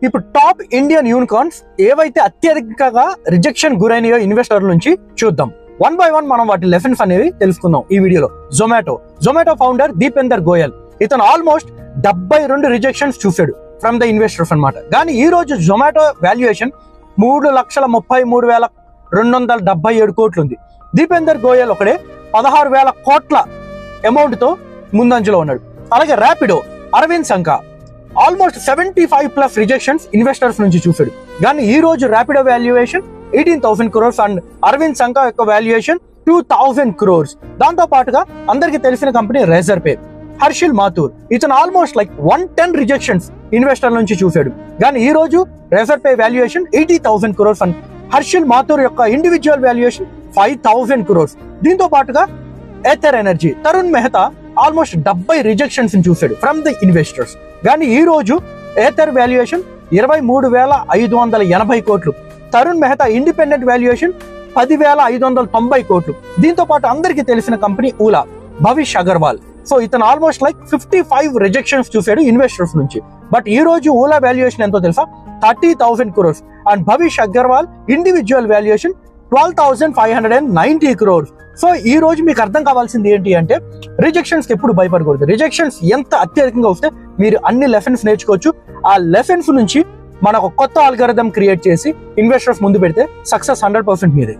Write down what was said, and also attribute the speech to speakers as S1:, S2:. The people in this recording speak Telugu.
S1: ఇప్పుడు టాప్ ఇండియన్ యూనికార్న్స్ ఏవైతే అత్యధికంగా రిజెక్షన్ గురైనయో ఇన్వెస్టర్ల నుంచి చూద్దాం. వన్ బై వన్ మనం వాటి లెసన్స్ అనేవి తెలుసుకుందాం ఈ వీడియోలో. జొమాటో ఫౌండర్ దీపేందర్ గోయల్, ఇతను ఆల్మోస్ట్ 72 రిజెక్షన్స్ చూసాడు ఫ్రమ్ ద ఇన్వెస్టర్స్ అనమాట. కానీ ఈ రోజు జొమాటో వాల్యుయేషన్ 3,33,277 కోట్లు ఉంది. దీపేందర్ గోయల్ ఒకడే 16,000 కోట్ల అమౌంట్ తో ముందంజలో ఉన్నాడు. అలాగే Rapido Aravind Sanka almost 75+ rejections investors నుంచి చూసాడు. కానీ ఈ రోజు Rapido valuation 18,000 crores and Aravind Sanka యొక్క వాల్యుయేషన్ 2,000 crores. దాంతో పాటుగా అందరికి తెలిసిన company Razorpay, Harshil Mathur, ఇతను ఆల్మోస్ట్ 110 రిజెక్షన్స్ ఇన్వెస్టర్ నుంచి చూసాడు. కానీ ఈ రోజు Razorpay valuation 80,000 crores and Harshil Mathur యొక్క ఇండివిజువల్ వాల్యుయేషన్ 5,000 crores. దీంతో పాటుగా ఏథర్ ఎనర్జీ తరుణ్ మెహతా ఆల్మోస్ట్ 70 రిజెక్షన్స్ చూసాడు ఫ్రమ్ ది ఇన్వెస్టర్స్. కానీ ఈ రోజు ఏథర్ వాల్యుయేషన్ 23,580 కోట్లు. తరుణ్ మెహతా ఇండిపెండెంట్ వాల్యుయేషన్ 10,590 కోట్లు. దీంతో పాటు అందరికి తెలిసిన కంపెనీ ఊలా, భవిష్ అగర్వాల్. సో ఇతను ఆల్మోస్ట్ 55 రిజెక్షన్స్ చూసాడు ఇన్వెస్టర్స్ నుంచి. బట్ ఈ రోజు ఊలా వాల్యుయేషన్ ఎంతో తెలుసా? 30,000 crores and Bhavish Agarwal individual valuation 12,590 crores. So ఈ రోజు మీకు అర్థం కావాల్సింది ఏంటి అంటే, రిజెక్షన్స్ కి ఎప్పుడు భయపడకూడదు. రిజెక్షన్స్ ఎంత అత్యధికంగా వస్తే మీరు అన్ని లెసన్స్ నేర్చుకోవచ్చు. ఆ లెసన్స్ నుంచి మనకు కొత్త ఆల్గరిథం క్రియేట్ చేసి ఇన్వెస్టర్స్ ముందు పెడితే సక్సెస్ 100% మీదే.